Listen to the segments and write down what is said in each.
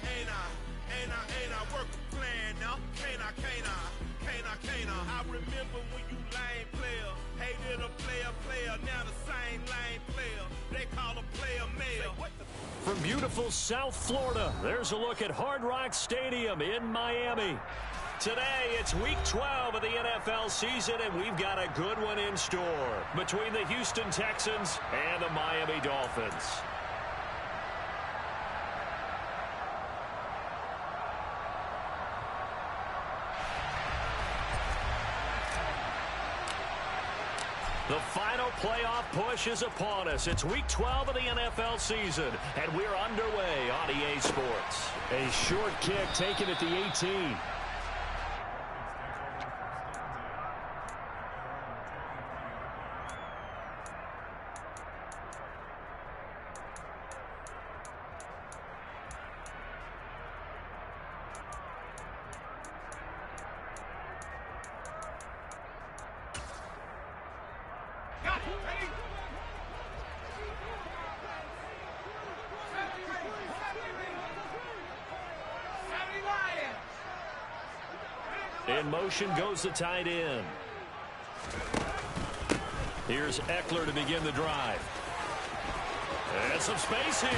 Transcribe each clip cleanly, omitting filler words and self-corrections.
ain't I work a plan now? Can't I? I remember when you lame player, hated a player, now the same lame player. They call a player male. From beautiful South Florida, there's a look at Hard Rock Stadium in Miami. Today, it's Week 12 of the NFL season, and we've got a good one in store between the Houston Texans and the Miami Dolphins. The final playoff push is upon us. It's Week 12 of the NFL season, and we're underway on EA Sports. A short kick taken at the 18. In motion goes the tight end. Here's Eckler to begin the drive. And some space here.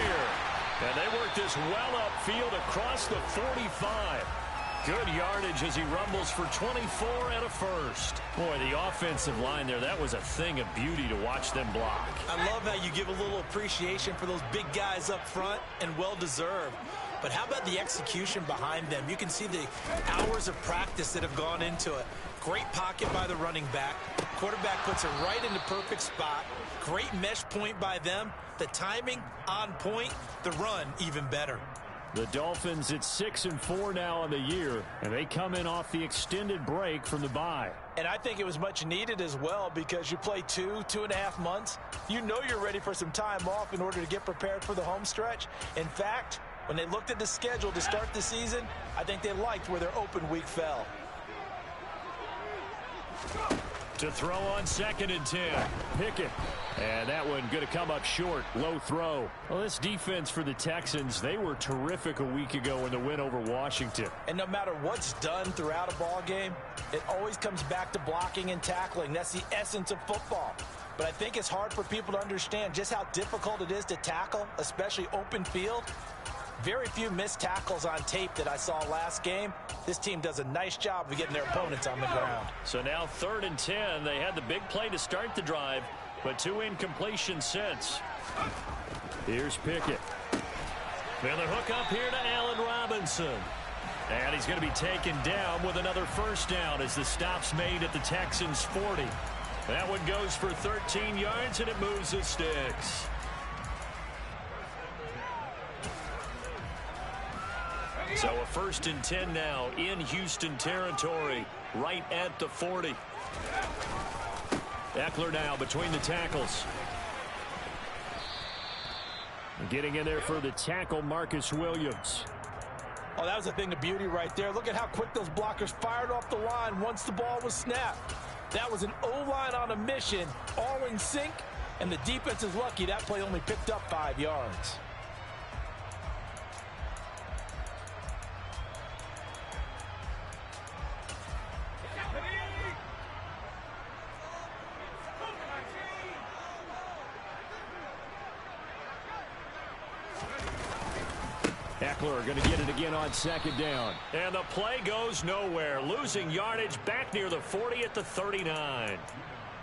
And they work this well upfield across the 45. Good yardage as he rumbles for 24 and a first. Boy, the offensive line there, that was a thing of beauty to watch them block. I love how you give a little appreciation for those big guys up front, and well-deserved. But how about the execution behind them? You can see the hours of practice that have gone into it. Great pocket by the running back. Quarterback puts it right in the perfect spot. Great mesh point by them. The timing on point. The run even better. The Dolphins at 6-4 now on the year, and they come in off the extended break from the bye. And I think it was much needed as well, because you play 2.5 months. You know you're ready for some time off in order to get prepared for the home stretch. In fact, when they looked at the schedule to start the season, I think they liked where their open week fell. To throw on 2nd and 10. Pickett. And that one going to come up short. Low throw. Well, this defense for the Texans, they were terrific a week ago in the win over Washington. And no matter what's done throughout a ball game, it always comes back to blocking and tackling. That's the essence of football. But I think it's hard for people to understand just how difficult it is to tackle, especially open field. Very few missed tackles on tape that I saw last game. This team does a nice job of getting their opponents on the ground. So now 3rd and 10. They had the big play to start the drive, but 2 incompletions since. Here's Pickett. And the hook up here to Allen Robinson. And he's going to be taken down with another first down as the stop's made at the Texans' 40. That one goes for 13 yards, and it moves the sticks. So a 1st and 10 now in Houston territory, right at the 40. Eckler now between the tackles. Getting in there for the tackle, Marcus Williams. Oh, that was a thing of beauty right there. Look at how quick those blockers fired off the line once the ball was snapped. That was an O-line on a mission, all in sync, and the defense is lucky that play only picked up 5 yards. Eckler going to get it again on 2nd down. And the play goes nowhere. Losing yardage back near the 40 at the 39.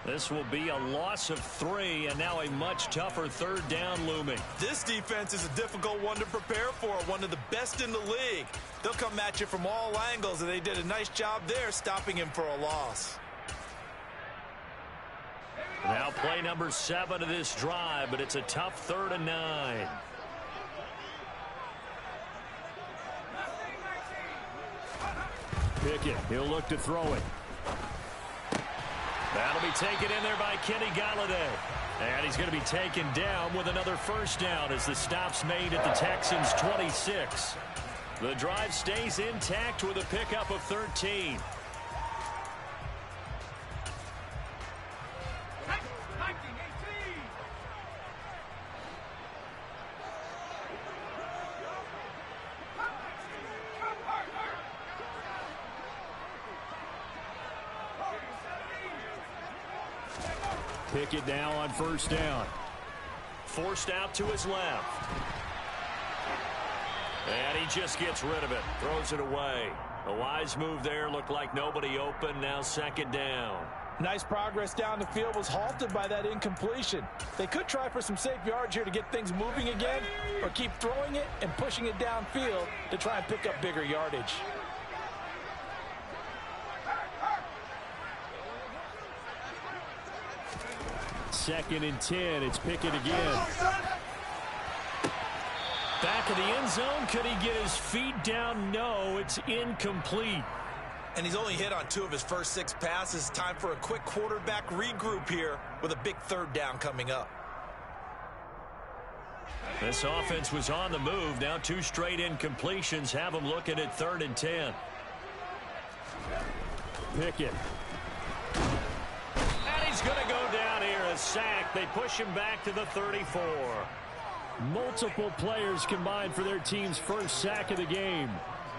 This will be a loss of 3, and now a much tougher 3rd down looming. This defense is a difficult one to prepare for, one of the best in the league. They'll come at you from all angles, and they did a nice job there stopping him for a loss. Now play number 7 of this drive, but it's a tough 3rd and 9. Pickett, he'll look to throw it. That'll be taken in there by Kenny Golladay. And he's going to be taken down with another first down as the stop's made at the Texans' 26. The drive stays intact with a pickup of 13. Pickett now on first down. Forced out to his left. And he just gets rid of it. Throws it away. A wise move there. Looked like nobody open. Now second down. Nice progress down the field, was halted by that incompletion. They could try for some safe yards here to get things moving again, or keep throwing it and pushing it downfield to try and pick up bigger yardage. Second and 10. It's Pickett again. Back of the end zone. Could he get his feet down? No, it's incomplete. And he's only hit on 2 of his first 6 passes. Time for a quick quarterback regroup here with a big third down coming up. This offense was on the move. Now 2 straight incompletions have them looking at 3rd and 10. Pickett. And he's going to go down here. A sack. They push him back to the 34. Multiple players combined for their team's first sack of the game.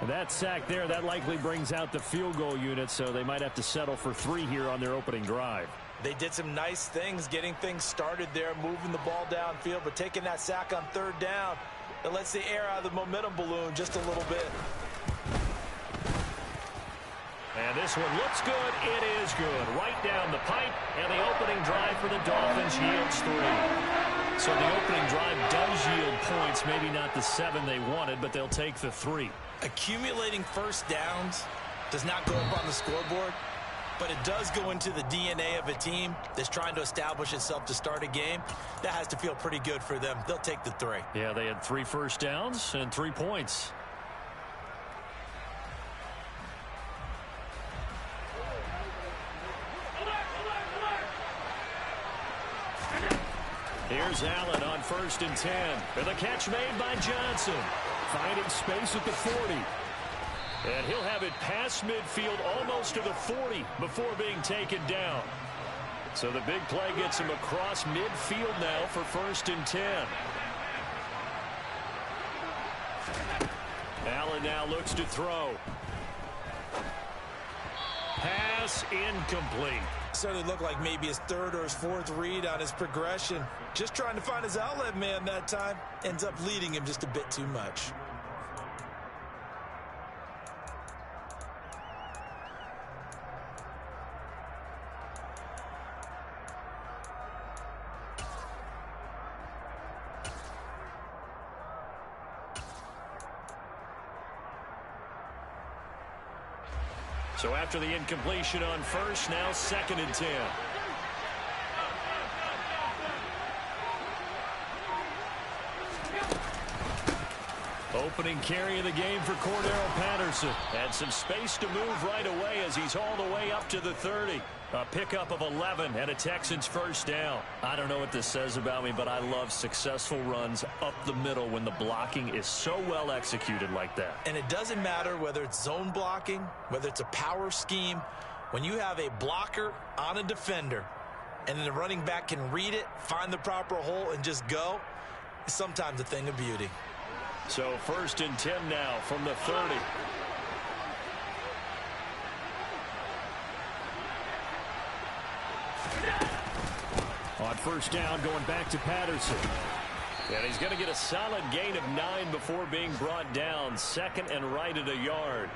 And that sack there, that likely brings out the field goal unit, so they might have to settle for 3 here on their opening drive. They did some nice things getting things started there, moving the ball downfield, but taking that sack on 3rd down, it lets the air out of the momentum balloon just a little bit. And this one looks good. It is good. Right down the pipe, and the opening drive for the Dolphins yields 3. So the opening drive does yield points, maybe not the 7 they wanted, but they'll take the 3. Accumulating first downs does not go up on the scoreboard, but it does go into the DNA of a team that's trying to establish itself to start a game. That has to feel pretty good for them. They'll take the 3. Yeah, they had 3 first downs and 3 points. Here's Allen on 1st and 10. With a catch made by Johnson. Finding space at the 40. And he'll have it past midfield almost to the 40 before being taken down. So the big play gets him across midfield now for 1st and 10. Allen now looks to throw. Pass incomplete. Certainly looked like maybe his 3rd or his 4th read on his progression. Just trying to find his outlet man that time. Ends up leading him just a bit too much. So after the incompletion on 1st, now 2nd and 10. Opening carry of the game for Cordero Patterson. Had some space to move right away as he's all the way up to the 30. A pickup of 11 and a Texans first down. I don't know what this says about me, but I love successful runs up the middle when the blocking is so well executed like that. And it doesn't matter whether it's zone blocking, whether it's a power scheme. When you have a blocker on a defender and then the running back can read it, find the proper hole, and just go, it's sometimes a thing of beauty. So 1st and 10 now from the 30. On 1st down, going back to Patterson. And he's going to get a solid gain of 9 before being brought down. 2nd and right at a yard.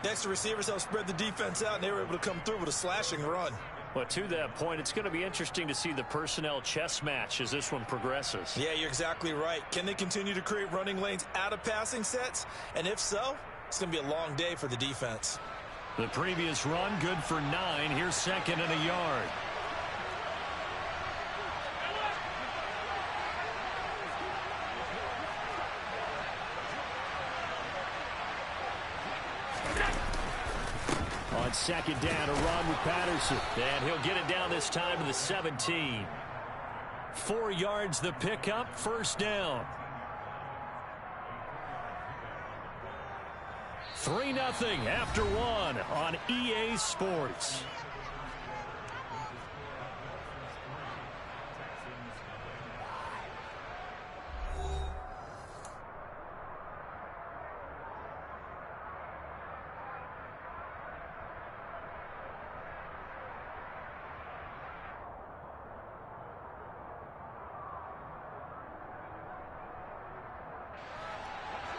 Next, the receivers helped spread the defense out, and they were able to come through with a slashing run. Well, to that point, it's going to be interesting to see the personnel chess match as this one progresses. Yeah, you're exactly right. Can they continue to create running lanes out of passing sets? And if so, it's going to be a long day for the defense. The previous run, good for 9. Here's 2nd and a yard. On 2nd down, a run with Patterson. And he'll get it down this time to the 17. 4 yards the pickup, 1st down. 3-0 after 1 on EA Sports.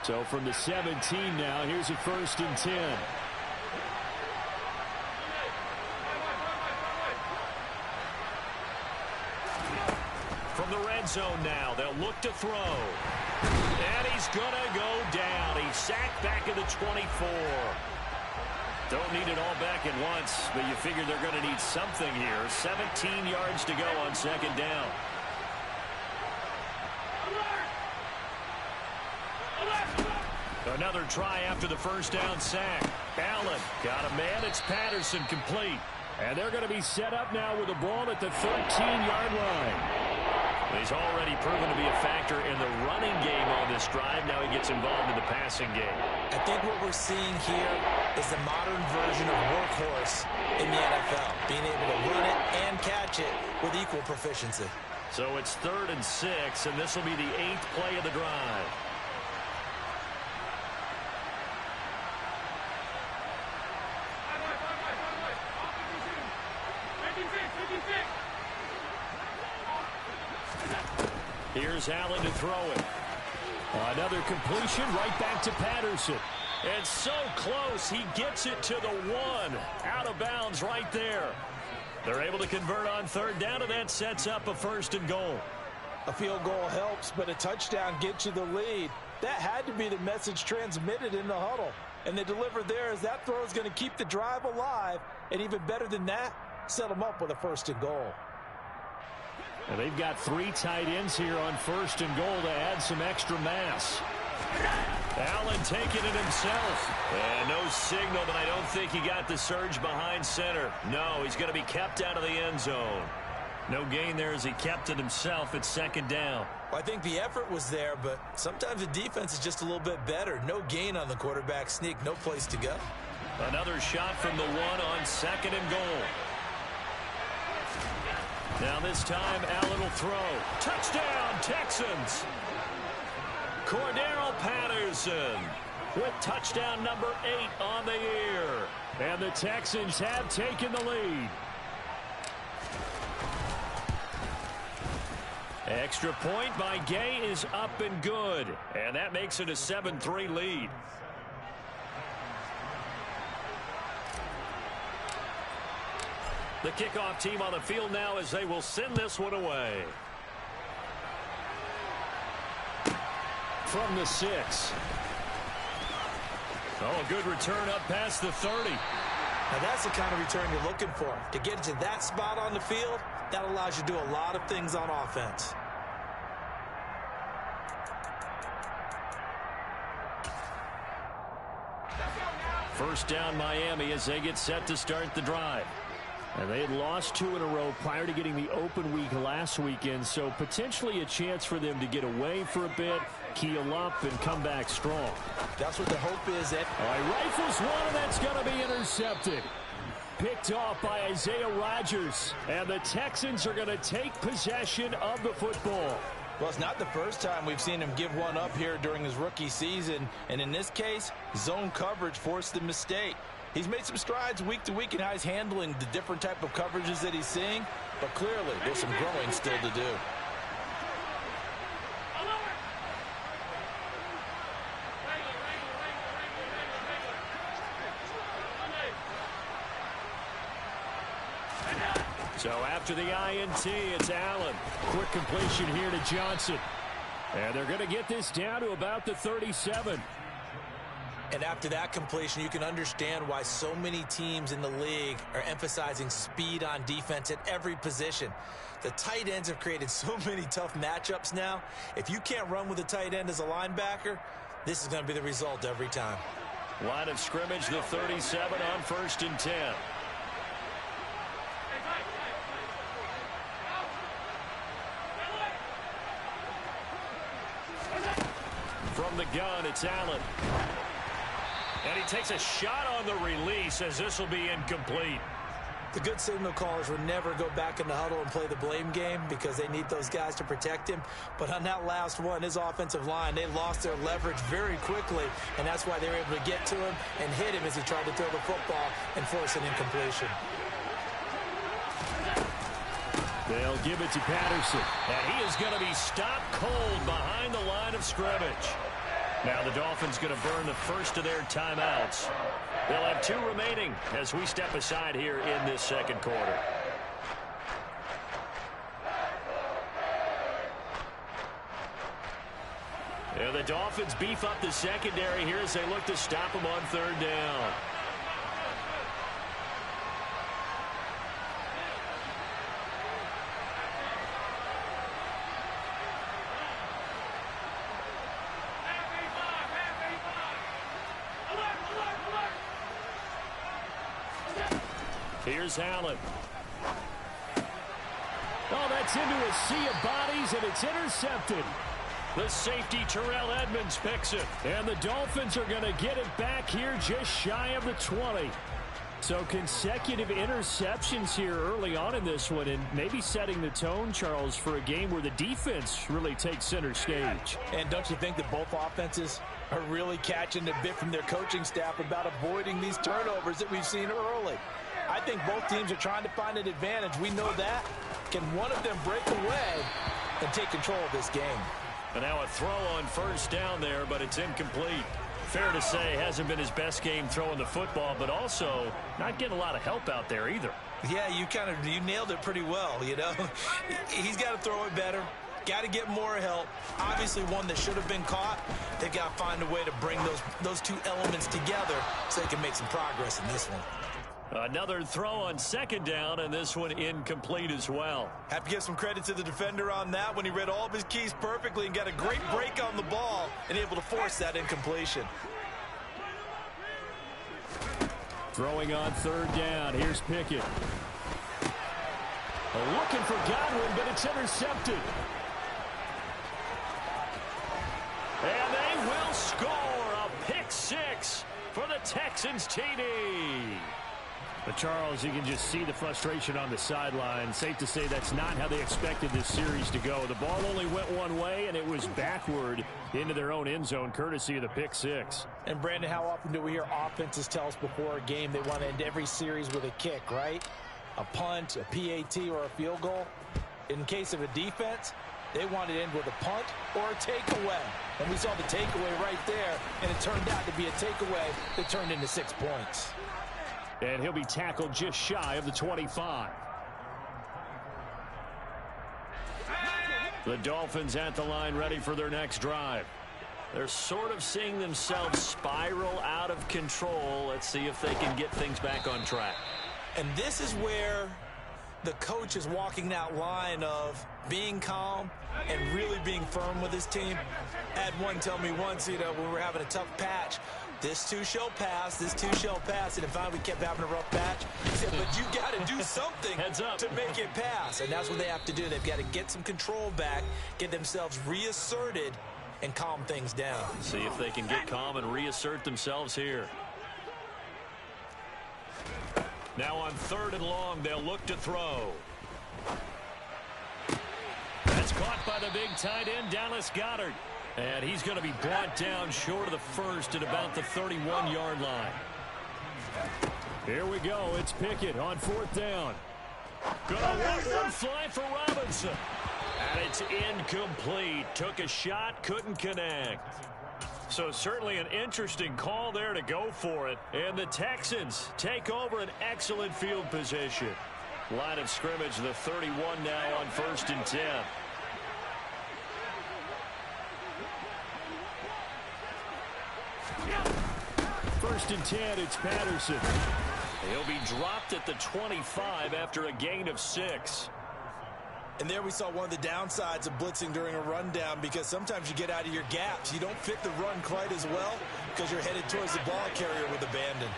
So from the 17 now, here's a 1st and 10. From the red zone now, they'll look to throw. And he's going to go down. He's sacked back at the 24. Don't need it all back at once, but you figure they're going to need something here. 17 yards to go on 2nd down. Another try after the 1st down sack. Allen got a man. It's Patterson complete. And they're going to be set up now with the ball at the 13-yard line. He's already proven to be a factor in the running game on this drive. Now he gets involved in the passing game. I think what we're seeing here is the modern version of workhorse in the NFL, being able to run it and catch it with equal proficiency. So it's 3rd and 6, and this will be the 8th play of the drive. Here's Allen to throw it. Another completion right back to Patterson. And so close, he gets it to the 1. Out of bounds right there. They're able to convert on 3rd down, and that sets up a 1st and goal. A field goal helps, but a touchdown gets you the lead. That had to be the message transmitted in the huddle. And they delivered there as that throw is going to keep the drive alive. And even better than that, set them up with a 1st and goal. And they've got 3 tight ends here on 1st and goal to add some extra mass. Allen taking it himself. And no signal, but I don't think he got the surge behind center. No, he's going to be kept out of the end zone. No gain there as he kept it himself at 2nd down. Well, I think the effort was there, but sometimes the defense is just a little bit better. No gain on the quarterback sneak, no place to go. Another shot from the 1 on 2nd and goal. Now this time, Allen will throw. Touchdown, Texans! Cordero Patterson with touchdown number 8 on the year. And the Texans have taken the lead. Extra point by Gay is up and good. And that makes it a 7-3 lead. The kickoff team on the field now as they will send this one away. From the 6. Oh, a good return up past the 30. Now that's the kind of return you're looking for. To get to that spot on the field, that allows you to do a lot of things on offense. First down Miami as they get set to start the drive. And they had lost 2 in a row prior to getting the open week last weekend, so potentially a chance for them to get away for a bit, keel up, and come back strong. That's what the hope is. All right, rifles one, and that's going to be intercepted. Picked off by Isaiah Rodgers, and the Texans are going to take possession of the football. Well, it's not the first time we've seen him give one up here during his rookie season, and in this case, zone coverage forced the mistake. He's made some strides week to week in how he's handling the different type of coverages that he's seeing, but clearly there's some growing still to do. So after the INT, it's Allen. Quick completion here to Johnson. And they're going to get this down to about the 37. And after that completion, you can understand why so many teams in the league are emphasizing speed on defense at every position. The tight ends have created so many tough matchups now. If you can't run with a tight end as a linebacker, this is going to be the result every time. Line of scrimmage, the 37 on 1st and 10. From the gun, it's Allen. And he takes a shot on the release as this will be incomplete. The good signal callers will never go back in the huddle and play the blame game because they need those guys to protect him. But on that last one, his offensive line, they lost their leverage very quickly, and that's why they were able to get to him and hit him as he tried to throw the football and force an incompletion. They'll give it to Patterson, and he is going to be stopped cold behind the line of scrimmage. Now the Dolphins going to burn the first of their timeouts. They'll have 2 remaining as we step aside here in this second quarter. And the Dolphins beef up the secondary here as they look to stop them on 3rd down. Here's Allen. Oh, that's into a sea of bodies, and it's intercepted. The safety, Terrell Edmonds, picks it. And the Dolphins are going to get it back here just shy of the 20. So consecutive interceptions here early on in this one, and maybe setting the tone, Charles, for a game where the defense really takes center stage. And don't you think that both offenses are really catching a bit from their coaching staff about avoiding these turnovers that we've seen early? I think both teams are trying to find an advantage. We know that. Can one of them break away and take control of this game? And now a throw on 1st down there, but it's incomplete. Fair to say, hasn't been his best game throwing the football, but also not getting a lot of help out there either. Yeah, you nailed it pretty well, you know. He's got to throw it better. Got to get more help. Obviously one that should have been caught. They've got to find a way to bring those 2 elements together so they can make some progress in this one. Another throw on 2nd down, and this one incomplete as well. Have to give some credit to the defender on that when he read all of his keys perfectly and got a great break on the ball and able to force that incompletion. Throwing on 3rd down. Here's Pickett. Looking for Godwin, but it's intercepted. And they will score a pick 6 for the Texans TD. But Charles, you can just see the frustration on the sideline. Safe to say that's not how they expected this series to go. The ball only went one way, and it was backward into their own end zone, courtesy of the pick 6. And, Brandon, how often do we hear offenses tell us before a game they want to end every series with a kick, right? A punt, a PAT, or a field goal. In case of a defense, they want to end with a punt or a takeaway. And we saw the takeaway right there, and it turned out to be a takeaway that turned into 6 points. And he'll be tackled just shy of the 25. The Dolphins at the line ready for their next drive. They're sort of seeing themselves spiral out of control. Let's see if they can get things back on track. And this is where the coach is walking that line of being calm and really being firm with his team. I had one tell me once, when we were having a tough patch, this too shall pass, this too shall pass. And finally we kept having a rough patch. He said, but you got to do something to make it pass. And that's what they have to do. They've got to get some control back, get themselves reasserted, and calm things down. See if they can get calm and reassert themselves here. Now on 3rd and long, they'll look to throw. That's caught by the big tight end, Dallas Goedert. And he's going to be brought down short of the first at about the 31-yard line. Here we go. It's Pickett on 4th down. Gonna let one fly for Robinson. And it's incomplete. Took a shot, couldn't connect. So certainly an interesting call there to go for it. And the Texans take over an excellent field position. Line of scrimmage, the 31 now on 1st and 10. First and 10, it's Patterson. He'll be dropped at the 25 after a gain of 6. And there we saw one of the downsides of blitzing during a rundown, because sometimes you get out of your gaps. You don't fit the run quite as well because you're headed towards the ball carrier with abandon.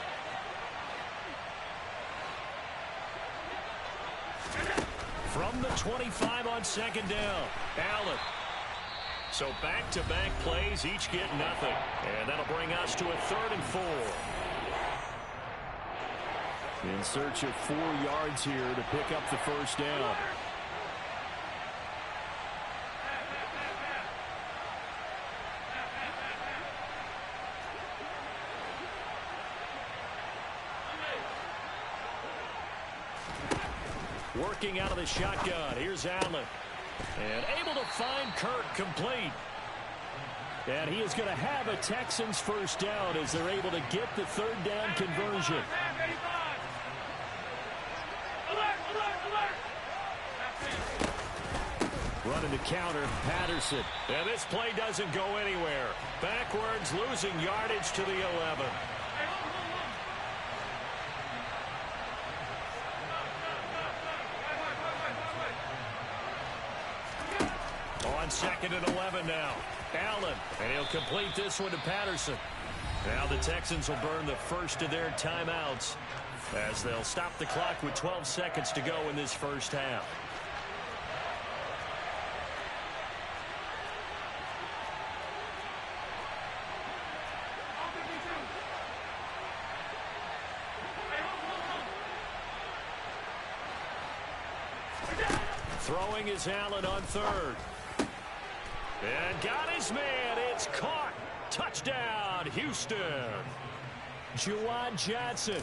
From the 25 on 2nd down, Allen. So back-to-back plays, each get nothing. And that'll bring us to a 3rd and 4. In search of 4 yards here to pick up the first down. Working out of the shotgun. Here's Allen. And able to find Kirk complete. And he is going to have a Texans first down as they're able to get the third down conversion. Running the counter, Patterson. And this play doesn't go anywhere. Backwards, losing yardage to the 11. On 2nd and 11 now. Allen, and he'll complete this one to Patterson. Now the Texans will burn the first of their timeouts as they'll stop the clock with 12 seconds to go in this first half. Throwing is Allen on 3rd. And got his man. It's caught. Touchdown, Houston. Juwan Johnson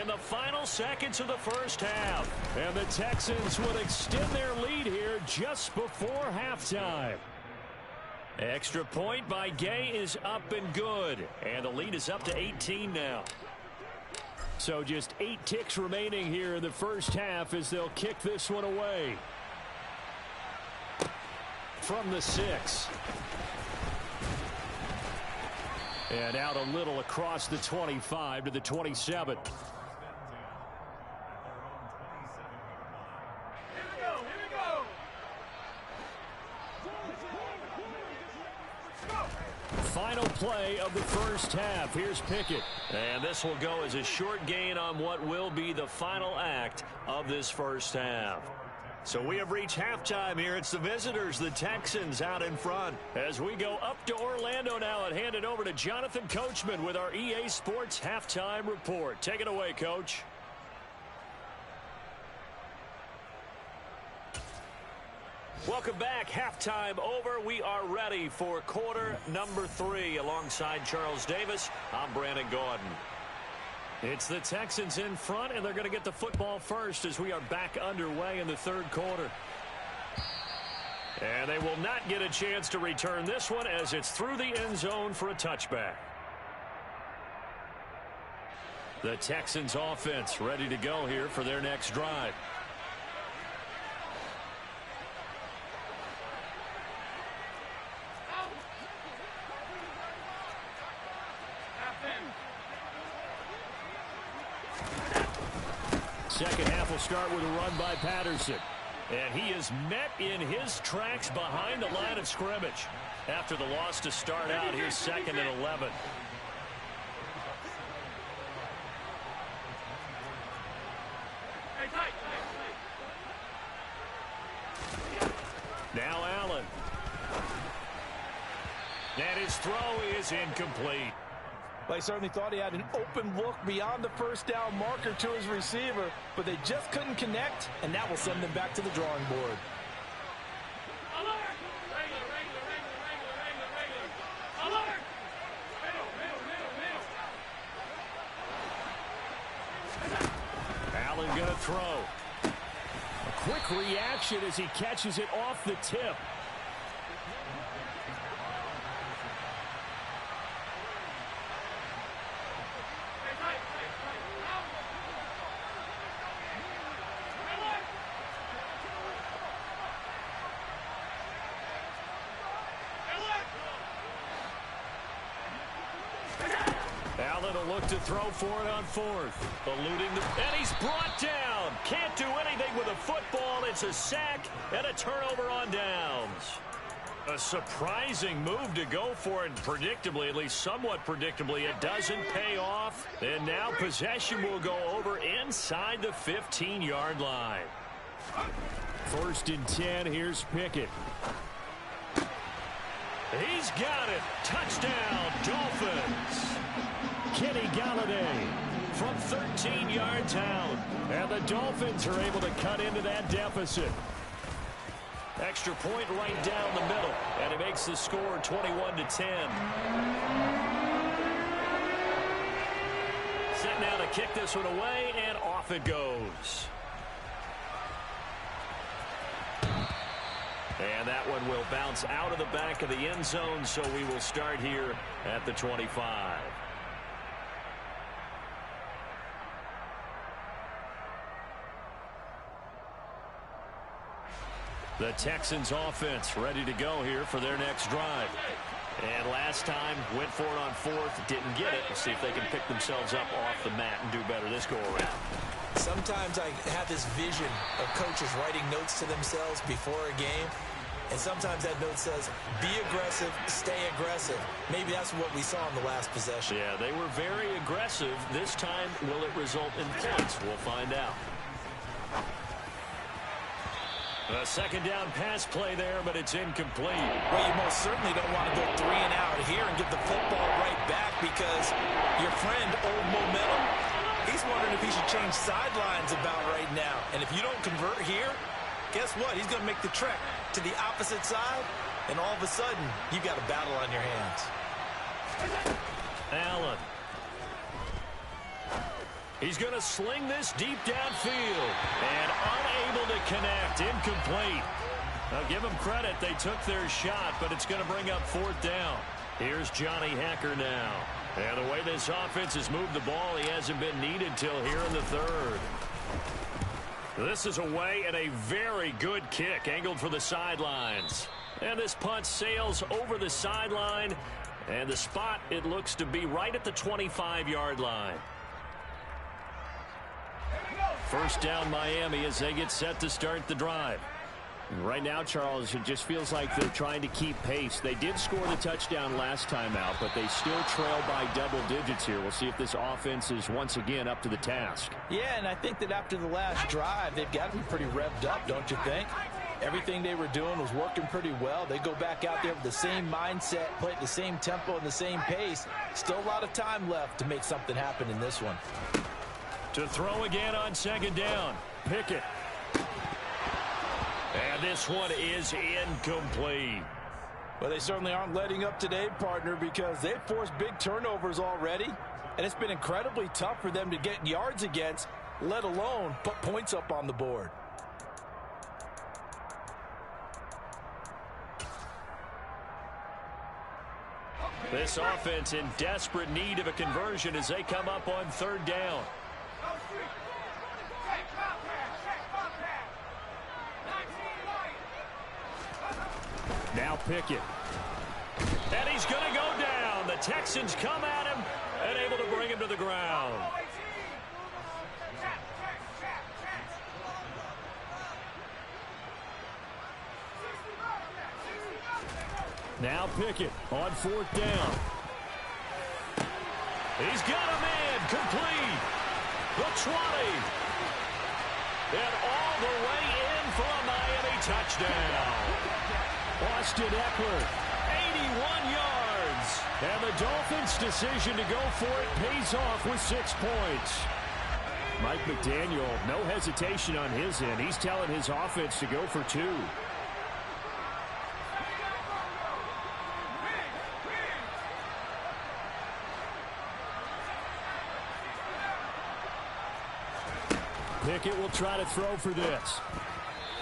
in the final seconds of the first half. And the Texans will extend their lead here just before halftime. Extra point by Gay is up and good. And the lead is up to 18 now. So just 8 ticks remaining here in the first half as they'll kick this one away. From the 6. And out a little across the 25 to the 27. Final play of the first half. Here's Pickett. And this will go as a short gain on what will be the final act of this first half. So we have reached halftime here. It's the visitors, the Texans, out in front. As we go up to Orlando now and hand it over to Jonathan Coachman with our EA Sports Halftime Report. Take it away, Coach. Welcome back. Halftime over. We are ready for quarter number 3. Alongside Charles Davis, I'm Brandon Gordon. It's the Texans in front, and they're going to get the football first as we are back underway in the third quarter. And they will not get a chance to return this one as it's through the end zone for a touchback. The Texans offense ready to go here for their next drive. Second half will start with a run by Patterson. And he is met in his tracks behind the line of scrimmage. After the loss to start out, here's 2nd and 11. Now Allen. And his throw is incomplete. They certainly thought he had an open look beyond the first down marker to his receiver, but they just couldn't connect, and that will send them back to the drawing board. Allen going to throw. A quick reaction as he catches it off the tip. Look to throw for it on 4th. Eluding and he's brought down. Can't do anything with a football. It's a sack and a turnover on downs. A surprising move to go for it. Predictably, at least somewhat predictably, it doesn't pay off. And now possession will go over inside the 15-yard line. 1st and 10. Here's Pickett. He's got it. Touchdown, Dolphins. Kenny Galladay from 13 yards out. And the Dolphins are able to cut into that deficit. Extra point right down the middle. And it makes the score 21-10. Set now to kick this one away, and off it goes. And that one will bounce out of the back of the end zone, so we will start here at the 25. The Texans offense ready to go here for their next drive. And last time, went for it on fourth, didn't get it. We'll see if they can pick themselves up off the mat and do better this go-around. Sometimes I have this vision of coaches writing notes to themselves before a game. And sometimes that note says, be aggressive, stay aggressive. Maybe that's what we saw in the last possession. Yeah, they were very aggressive. This time, will it result in points? We'll find out. A second down pass play there, but it's incomplete. Well, you most certainly don't want to go 3 and out here and get the football right back because your friend, Old Momentum, he's wondering if he should change sidelines about right now. And if you don't convert here, guess what? He's going to make the trek to the opposite side, and all of a sudden, you've got a battle on your hands. Allen. He's going to sling this deep downfield and unable to connect. Incomplete. Now give them credit. They took their shot, but it's going to bring up fourth down. Here's Johnny Hacker now. And the way this offense has moved the ball, he hasn't been needed till here in the third. This is away and a very good kick angled for the sidelines. And this punt sails over the sideline. And the spot, it looks to be right at the 25-yard line. First down Miami as they get set to start the drive. Right now, Charles, it just feels like they're trying to keep pace. They did score the touchdown last time out, but they still trail by double digits here. We'll see if this offense is once again up to the task. Yeah, and I think that after the last drive, they've got to be pretty revved up, don't you think? Everything they were doing was working pretty well. They go back out there with the same mindset, play at the same tempo and the same pace. Still a lot of time left to make something happen in this one. To throw again on second down. Pickett. And this one is incomplete. Well, they certainly aren't letting up today, partner, because they've forced big turnovers already. And it's been incredibly tough for them to get yards against, let alone put points up on the board. This offense in desperate need of a conversion as they come up on third down. Now Pickett. And he's going to go down. The Texans come at him and able to bring him to the ground. Now Pickett on fourth down. He's got a man complete. The 20. And all the way in for a Miami touchdown. Austin Eckler, 81 yards. And the Dolphins' decision to go for it pays off with 6 points. Mike McDaniel, no hesitation on his end. He's telling his offense to go for 2. Pickett will try to throw for this.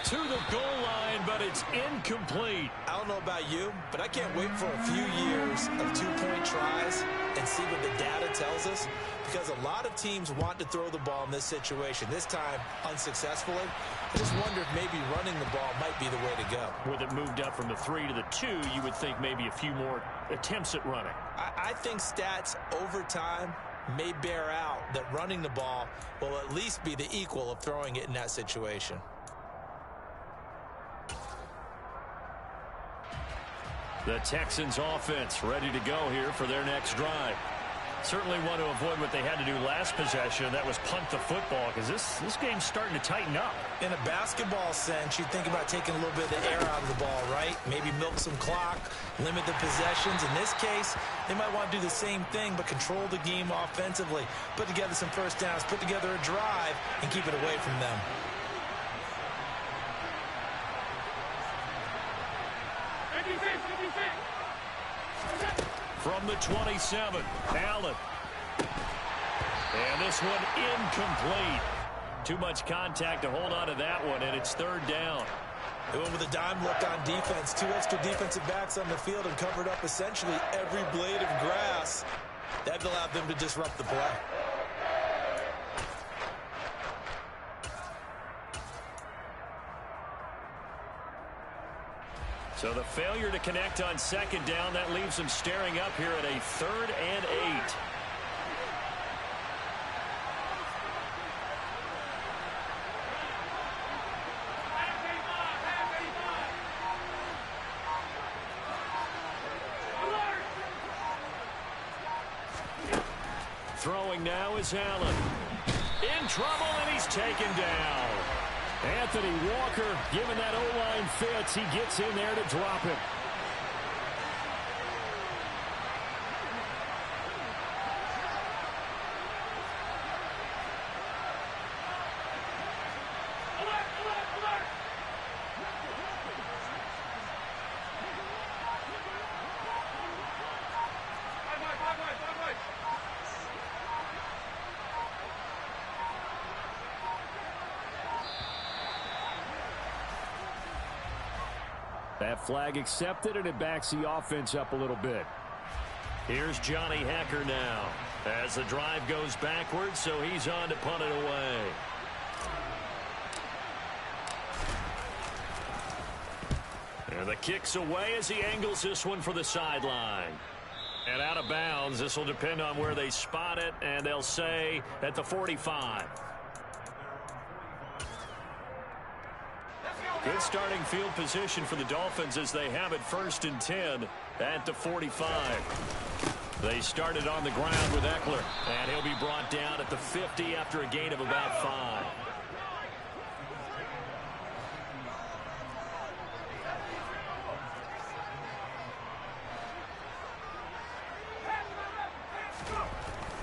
To the goal line, but it's incomplete. I don't know about you, but I can't wait for a few years of 2-point tries and see what the data tells us, because a lot of teams want to throw the ball in this situation. This time, unsuccessfully. I just wonder if maybe running the ball might be the way to go. With it moved up from the 3 to the 2, you would think maybe a few more attempts at running. I think stats over time may bear out that running the ball will at least be the equal of throwing it in that situation. The Texans offense ready to go here for their next drive. Certainly want to avoid what they had to do last possession, and that was punt the football, because this game's starting to tighten up. In a basketball sense, you think about taking a little bit of the air out of the ball, right? Maybe milk some clock, limit the possessions. In this case, they might want to do the same thing, but control the game offensively. Put together some first downs, put together a drive, and keep it away from them. From the 27, Allen. And this one incomplete. Too much contact to hold on to that one, and it's third down. They went with a dime look on defense. 2 extra defensive backs on the field and covered up essentially every blade of grass. That allowed them to disrupt the play. So the failure to connect on second down, that leaves them staring up here at a 3rd and 8. Throwing now is Allen. In trouble, and he's taken down. Anthony Walker, given that O-line fits, he gets in there to drop it. That flag accepted, and it backs the offense up a little bit. Here's Johnny Hecker now as the drive goes backwards, so he's on to punt it away. And the kick's away as he angles this one for the sideline. And out of bounds. This will depend on where they spot it, and they'll say at the 45. Good starting field position for the Dolphins as they have it 1st and 10 at the 45. They started on the ground with Eckler, and he'll be brought down at the 50 after a gain of about 5.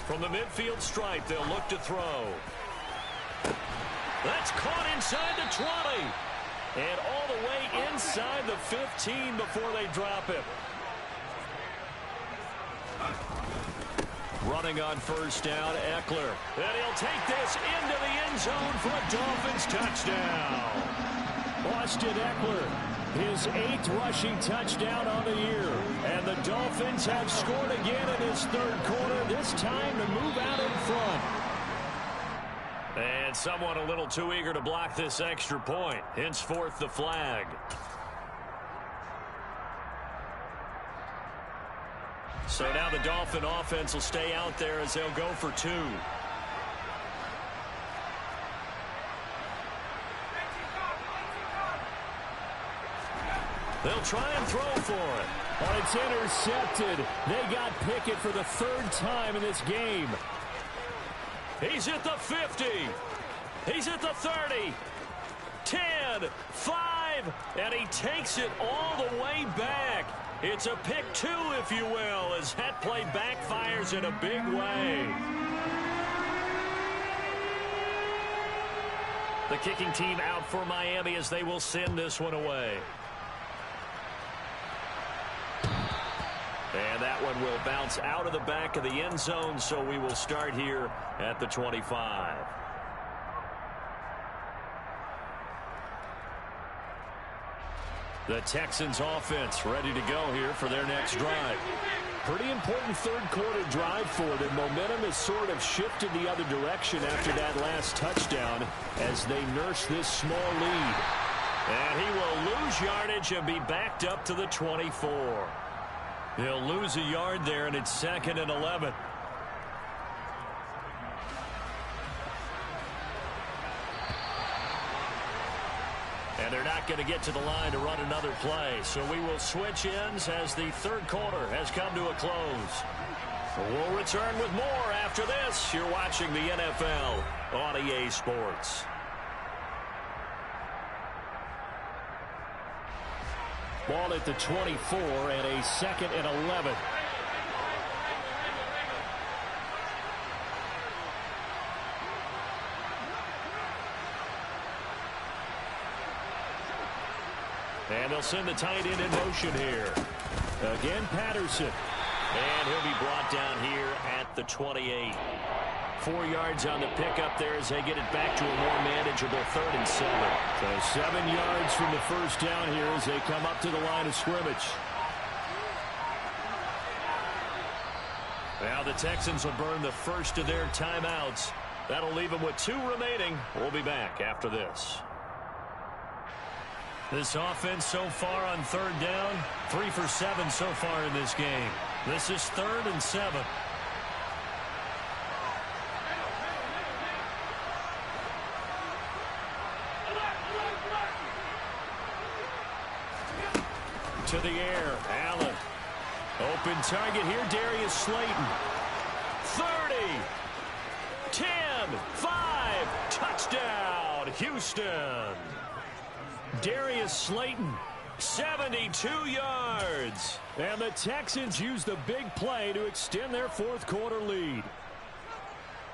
From the midfield stripe, they'll look to throw. That's caught inside the 20. And all the way inside the 15 before they drop it. Running on 1st down, Eckler. And he'll take this into the end zone for a Dolphins touchdown. Austin Eckler, his 8th rushing touchdown on the year. And the Dolphins have scored again in his 3rd quarter, this time to move out in front. And someone a little too eager to block this extra point. Henceforth, the flag. So now the Dolphin offense will stay out there as they'll go for 2. They'll try and throw for it. But it's intercepted. They got Pickett for the 3rd time in this game. He's at the 50. He's at the 30. 10, 5, and he takes it all the way back. It's a pick 2, if you will, as that play backfires in a big way. The kicking team out for Miami as they will send this one away. And that one will bounce out of the back of the end zone, so we will start here at the 25. The Texans offense ready to go here for their next drive. Pretty important 3rd quarter drive for them. Momentum has sort of shifted the other direction after that last touchdown as they nurse this small lead. And he will lose yardage and be backed up to the 24. He'll lose a yard there, and it's 2nd and 11. And they're not going to get to the line to run another play. So we will switch ends as the 3rd quarter has come to a close. We'll return with more after this. You're watching the NFL on EA Sports. Ball at the 24 and a 2nd and 11. And they'll send the tight end in motion here. Again, Patterson. And he'll be brought down here at the 28. 4 yards on the pickup there as they get it back to a more manageable 3rd and 7. So 7 yards from the first down here as they come up to the line of scrimmage. Now the Texans will burn the first of their timeouts. That'll leave them with 2 remaining. We'll be back after this. This offense so far on 3rd down, 3 for 7 so far in this game. This is 3rd and 7. To the air, Allen. Open target here, Darius Slayton. 30, 10, 5, touchdown, Houston. Darius Slayton, 72 yards. And the Texans use the big play to extend their 4th quarter lead.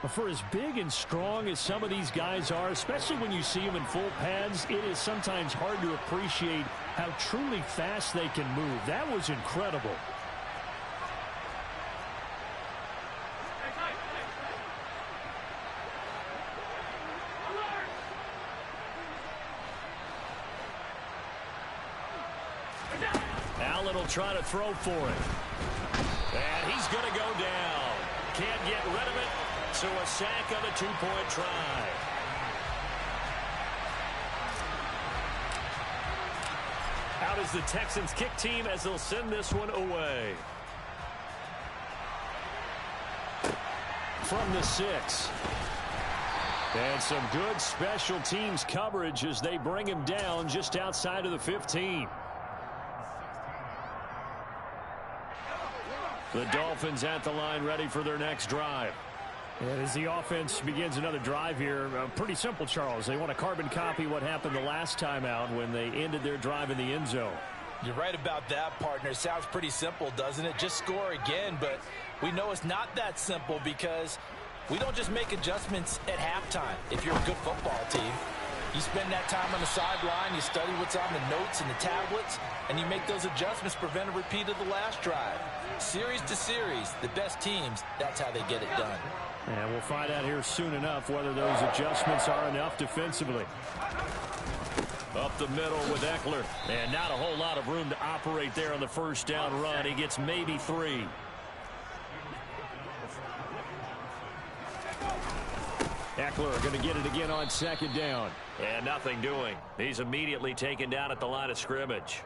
For as big and strong as some of these guys are, especially when you see them in full pads, it is sometimes hard to appreciate how truly fast they can move. That was incredible. Allen will try to throw for it. And he's going to go down. Can't get rid of it. So a sack on a 2-point try. Out is the Texans kick team as they'll send this one away. From the 6. And some good special teams coverage as they bring him down just outside of the 15. The Dolphins at the line ready for their next drive. And as the offense begins another drive here, pretty simple, Charles. They want to carbon copy what happened the last time out when they ended their drive in the end zone. You're right about that, partner. Sounds pretty simple, doesn't it? Just score again, but we know it's not that simple because we don't just make adjustments at halftime. If you're a good football team, you spend that time on the sideline, you study what's on the notes and the tablets, and you make those adjustments, prevent a repeat of the last drive. Series to series, the best teams, that's how they get it done. And we'll find out here soon enough whether those adjustments are enough defensively. Up the middle with Eckler. And not a whole lot of room to operate there on the first down run. He gets maybe 3. Eckler going to get it again on 2nd down. And nothing doing. He's immediately taken down at the line of scrimmage.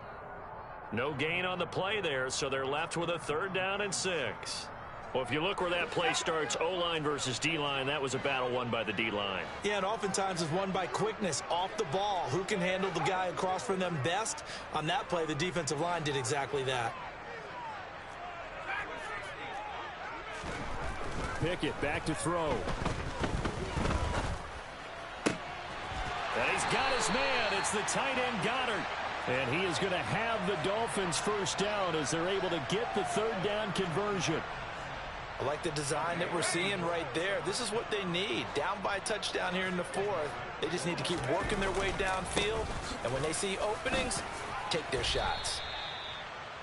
No gain on the play there, so they're left with a 3rd down and 6. Well, if you look where that play starts, O-line versus D-line, that was a battle won by the D-line. Yeah, and oftentimes it's won by quickness off the ball. Who can handle the guy across from them best? On that play, the defensive line did exactly that. Pickett back to throw. And he's got his man. It's the tight end Goddard. And he is going to have the Dolphins first down as they're able to get the 3rd down conversion. I like the design that we're seeing right there. This is what they need. Down by a touchdown here in the 4th. They just need to keep working their way downfield. And when they see openings, take their shots.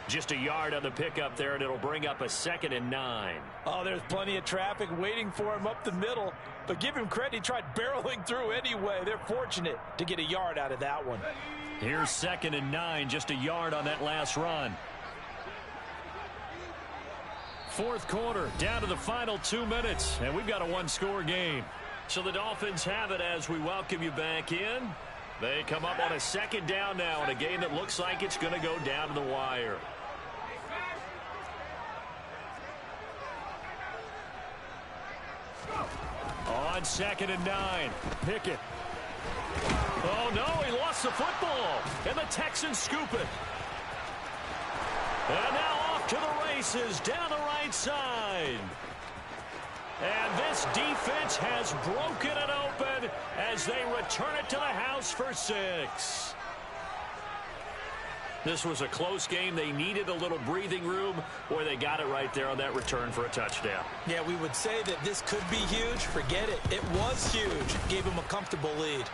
Just a yard on the pickup there, and it'll bring up a 2nd and 9. Oh, there's plenty of traffic waiting for him up the middle. But give him credit, he tried barreling through anyway. They're fortunate to get a yard out of that one. Here's 2nd and 9, just a yard on that last run. 4th quarter, down to the final 2 minutes, and we've got a 1-score game. So the Dolphins have it as we welcome you back in. They come up on a 2nd down now in a game that looks like it's going to go down to the wire. On 2nd and 9, Pickett. Oh, no, he lost the football, and the Texans scoop it. And now off to the races down the right side. And this defense has broken it open as they return it to the house for 6. This was a close game. They needed a little breathing room. Boy, they got it right there on that return for a touchdown. Yeah, we would say that this could be huge. Forget it. It was huge. Gave them a comfortable lead.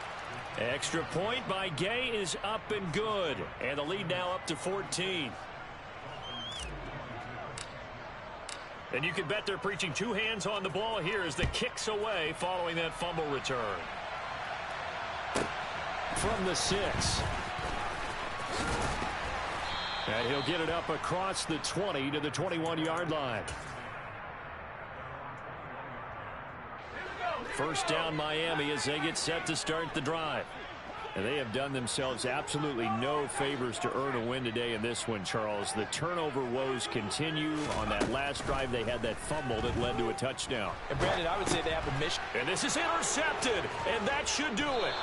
Extra point by Gay is up and good. And the lead now up to 14. And you can bet they're preaching two hands on the ball here as the kick's away following that fumble return. From the 6. And he'll get it up across the 20 to the 21-yard line. First down Miami as they get set to start the drive. And they have done themselves absolutely no favors to earn a win today in this one, Charles. The turnover woes continue. On that last drive, they had that fumble that led to a touchdown. And, Brandon, I would say they have a mission. And this is intercepted, and that should do it.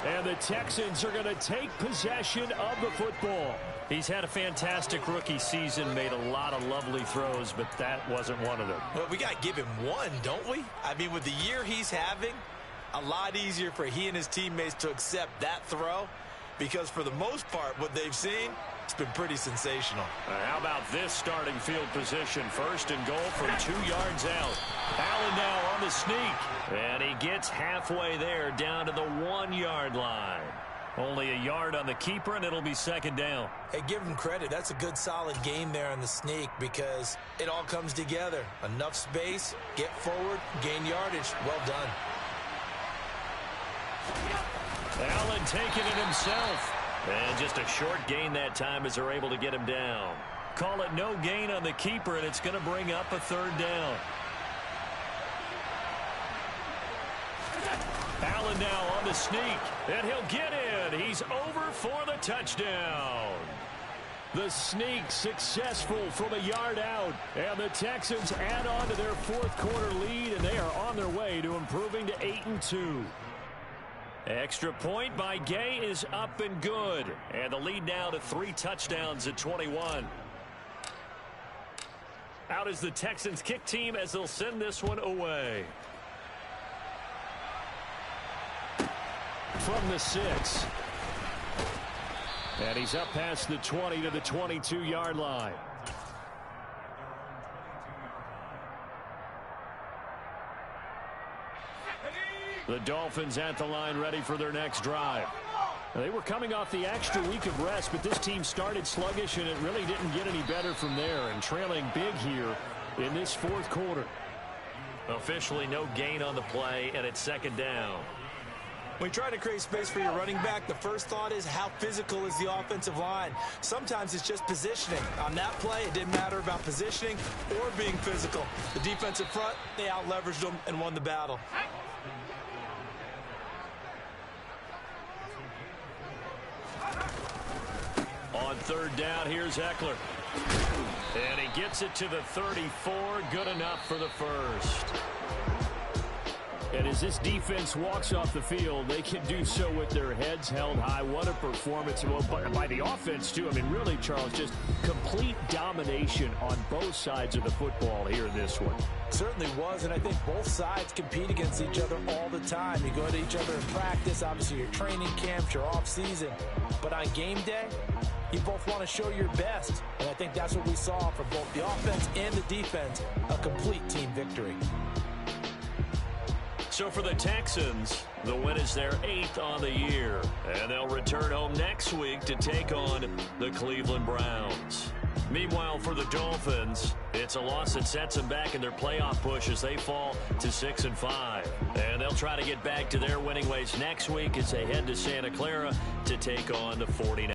And the Texans are going to take possession of the football. He's had a fantastic rookie season, made a lot of lovely throws, but that wasn't one of them. Well, we got to give him one, don't we? I mean, with the year he's having, a lot easier for he and his teammates to accept that throw because for the most part, what they've seen, it's been pretty sensational. How about this starting field position? First and goal from 2 yards out. Allen now on the sneak, and he gets halfway there down to the 1-yard line. Only a yard on the keeper, and it'll be second down. Hey, give him credit. That's a good, solid game there on the sneak because it all comes together. Enough space, get forward, gain yardage. Well done. Allen taking it himself. And just a short gain that time as they're able to get him down. Call it no gain on the keeper, and it's going to bring up a third down. Allen now on the sneak, and he'll get in. He's over for the touchdown. The sneak successful from a yard out, and the Texans add on to their fourth quarter lead, and they are on their way to improving to 8-2. Extra point by Gay is up and good, and the lead now to 3 touchdowns at 21. Out is the Texans kick team as they'll send this one away. From the 6. And he's up past the 20 to the 22-yard line. The Dolphins at the line ready for their next drive. They were coming off the extra week of rest, but this team started sluggish, and it really didn't get any better from there, and trailing big here in this fourth quarter. Officially no gain on the play, and it's second down. When you try to create space for your running back, the first thought is how physical is the offensive line. Sometimes it's just positioning. On that play, it didn't matter about positioning or being physical. The defensive front, they out-leveraged them and won the battle. On third down, here's Eckler. And he gets it to the 34. Good enough for the first. And as this defense walks off the field, they can do so with their heads held high. What a performance by the offense, too. I mean, really, Charles, just complete domination on both sides of the football here in this one. Certainly was, and I think both sides compete against each other all the time. You go to each other in practice, obviously your training camps, your off-season. But on game day, you both want to show your best. And I think that's what we saw from both the offense and the defense, a complete team victory. So for the Texans, the win is their 8th on the year. And they'll return home next week to take on the Cleveland Browns. Meanwhile, for the Dolphins, it's a loss that sets them back in their playoff push as they fall to 6-5. And they'll try to get back to their winning ways next week as they head to Santa Clara to take on the 49ers.